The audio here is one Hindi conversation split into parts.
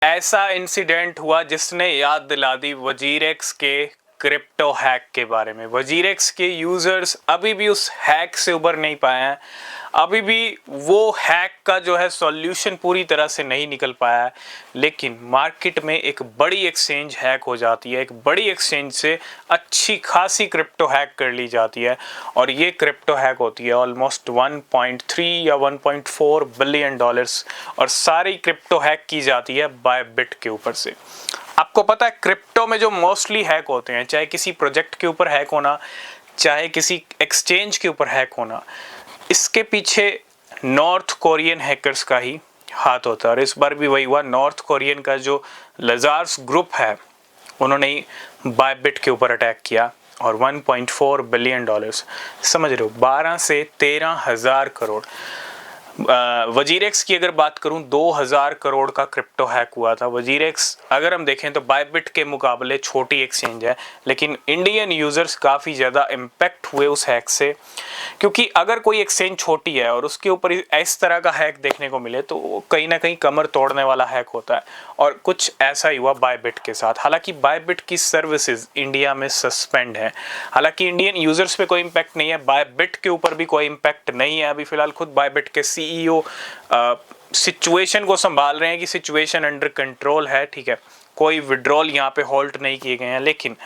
ऐसा इंसिडेंट हुआ जिसने याद दिला दी वजीरेक्स के क्रिप्टो हैक के बारे में। वजीरेक्स के यूजर्स अभी भी उस हैक से उबर नहीं पाए हैं, अभी भी वो हैक का जो है सॉल्यूशन पूरी तरह से नहीं निकल पाया है। लेकिन मार्केट में एक बड़ी एक्सचेंज हैक हो जाती है, एक बड़ी एक्सचेंज से अच्छी खासी क्रिप्टो हैक कर ली जाती है, और ये क्रिप्टो हैक होती है ऑलमोस्ट 1.3 या 1.4 बिलियन डॉलर्स, और सारी क्रिप्टो हैक की जाती है बायबिट के ऊपर से। आपको पता है क्रिप्टो में जो मोस्टली हैक होते हैं, चाहे किसी प्रोजेक्ट के ऊपर हैक होना, चाहे किसी एक्सचेंज के ऊपर हैक होना, इसके पीछे नॉर्थ कोरियन हैकर्स का ही हाथ होता है। और इस बार भी वही हुआ। नॉर्थ कोरियन का जो लजार्स ग्रुप है, उन्होंने ही बायबिट के ऊपर अटैक किया, और 1.4 बिलियन डॉलर्स, समझ रहे हो, 12 से 13 हज़ार करोड़। वजीरेक्स की अगर बात करूं, 2000 करोड़ का क्रिप्टो हैक हुआ था। वजीरेक्स अगर हम देखें तो बायबिट के मुकाबले छोटी एक्सचेंज है, लेकिन इंडियन यूजर्स काफ़ी ज़्यादा इम्पैक्ट हुए उस हैक से, क्योंकि अगर कोई एक्सचेंज छोटी है और उसके ऊपर इस तरह का हैक देखने को मिले तो वो कहीं ना कहीं कमर तोड़ने वाला हैक होता है, और कुछ ऐसा ही हुआ बायबिट के साथ। हालांकि बायबिट की सर्विसेज इंडिया में सस्पेंड है, हालांकि इंडियन यूजर्स पे कोई इम्पैक्ट नहीं है, बायबिट के ऊपर भी कोई इम्पैक्ट नहीं है। अभी फिलहाल खुद बायबिट के सीईओ सिचुएशन को संभाल रहे हैं कि सिचुएशन अंडर कंट्रोल है, ठीक है, कोई विड्रॉल यहाँ पे होल्ड नहीं किए गए हैं। लेकिन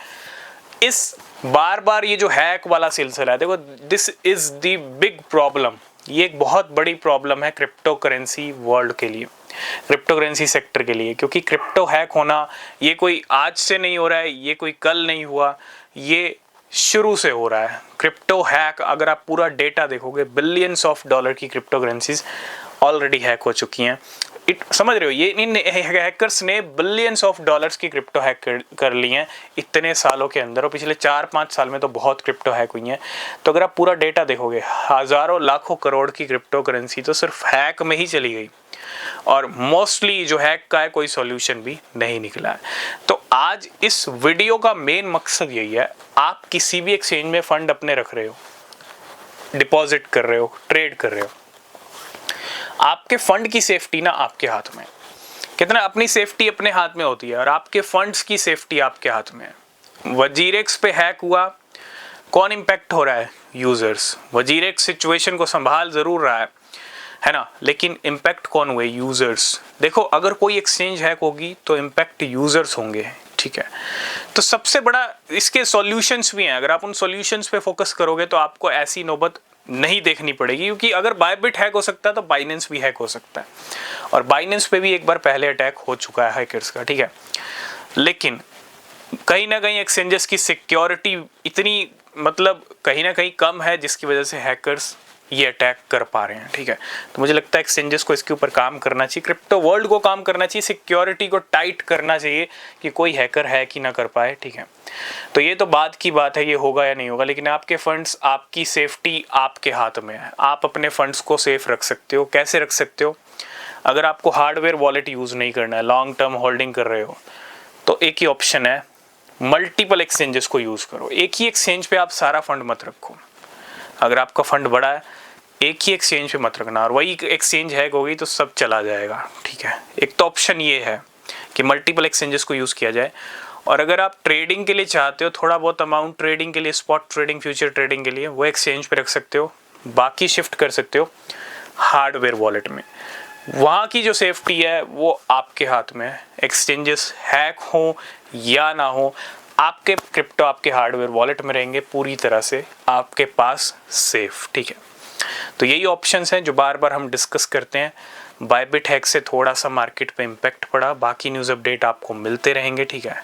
इस बार बार ये जो हैक वाला सिलसिला है, देखो, this is the big problem. ये एक बहुत बड़ी प्रॉब्लम है क्रिप्टो करेंसी वर्ल्ड के लिए, क्रिप्टो करेंसी सेक्टर के लिए, क्योंकि क्रिप्टो हैक होना ये कोई आज से नहीं हो रहा है, ये कोई कल नहीं हुआ, ये शुरू से हो रहा है। क्रिप्टो हैक अगर आप पूरा डेटा देखोगे, बिलियंस ऑफ डॉलर की क्रिप्टो करेंसीज ऑलरेडी हैक हो चुकी हैं। समझ रहे हो, ये इन हैकर्स ने बिलियंस ऑफ डॉलर्स की क्रिप्टो हैक कर ली हैं इतने सालों के अंदर, और पिछले 4-5 साल में तो बहुत क्रिप्टो हैक हुई हैं। तो अगर आप पूरा डेटा देखोगे, हज़ारों लाखों करोड़ की क्रिप्टो करेंसी तो सिर्फ हैक में ही चली गई, और मोस्टली जो हैक का है कोई सॉल्यूशन भी नहीं निकला है। तो आज इस वीडियो का मेन मकसद यही है, आप किसी भी एक्सचेंज में फंड अपने रख रहे हो, डिपॉजिट कर रहे हो, ट्रेड कर रहे हो, आपके फंड की सेफ्टी ना आपके हाथ में, कितना अपनी सेफ्टी अपने हाथ में होती है, और आपके फंड्स की सेफ्टी आपके हाथ में है। वजीरेक्स पे हैक हुआ, कौन इम्पैक्ट हो रहा है? यूजर्स। वजीरेक्स सिचुएशन को संभाल जरूर रहा है ना, लेकिन इम्पैक्ट कौन हुए? यूजर्स। देखो, अगर कोई एक्सचेंज हैक होगी तो इम्पैक्ट यूजर्स होंगे, ठीक है। तो सबसे बड़ा इसके सॉल्यूशंस भी हैं, अगर आप उन सॉल्यूशंस पे फोकस करोगे तो आपको ऐसी नौबत नहीं देखनी पड़ेगी, क्योंकि अगर बायबिट हैक हो सकता है तो बाइनेंस भी हैक हो सकता है, और बाइनेंस पे भी एक बार पहले अटैक हो चुका है हैकर्स का, ठीक है। लेकिन कहीं ना कहीं एक्सचेंजेस की सिक्योरिटी इतनी मतलब कहीं ना कहीं कम है, जिसकी वजह से हैकर्स ये अटैक कर पा रहे हैं, ठीक है। तो मुझे लगता है एक्सचेंजेस को इसके ऊपर काम करना चाहिए, क्रिप्टो वर्ल्ड को काम करना चाहिए, सिक्योरिटी को टाइट करना चाहिए कि कोई हैकर हैक ही ना कर पाए, ठीक है। तो ये तो बाद की बात है, ये होगा या नहीं होगा, लेकिन आपके फंड्स, आपकी सेफ्टी आपके हाथ में है। आप अपने फंड्स को सेफ रख सकते हो। कैसे रख सकते हो? अगर आपको हार्डवेयर वॉलेट यूज़ नहीं करना है, लॉन्ग टर्म होल्डिंग कर रहे हो, तो एक ही ऑप्शन है, मल्टीपल एक्सचेंजेस को यूज़ करो। एक ही एक्सचेंज पे आप सारा फंड मत रखो। अगर आपका फंड बड़ा है, एक ही एक्सचेंज पे मत रखना, और वही एक्सचेंज हैक होगी तो सब चला जाएगा, ठीक है। एक तो ऑप्शन ये है कि मल्टीपल एक्सचेंजेस को यूज़ किया जाए, और अगर आप ट्रेडिंग के लिए चाहते हो, थोड़ा बहुत अमाउंट ट्रेडिंग के लिए, स्पॉट ट्रेडिंग, फ्यूचर ट्रेडिंग के लिए, वो एक्सचेंज पे रख सकते हो, बाकी शिफ्ट कर सकते हो हार्डवेयर वॉलेट में। वहाँ की जो सेफ्टी है वो आपके हाथ में है। एक्सचेंजेस हैक हो या ना हो, आपके क्रिप्टो आपके हार्डवेयर वॉलेट में रहेंगे, पूरी तरह से आपके पास सेफ, ठीक है। तो यही ऑप्शंस हैं जो बार बार हम डिस्कस करते हैं। बायबिट हैक से थोड़ा सा मार्केट पे इम्पैक्ट पड़ा, बाकी न्यूज़ अपडेट आपको मिलते रहेंगे, ठीक है।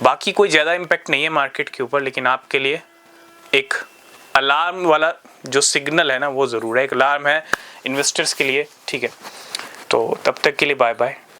बाकी कोई ज़्यादा इम्पैक्ट नहीं है मार्केट के ऊपर, लेकिन आपके लिए एक अलार्म वाला जो सिग्नल है ना, वो ज़रूर है, एक अलार्म है इन्वेस्टर्स के लिए, ठीक है। तो तब तक के लिए बाय बाय।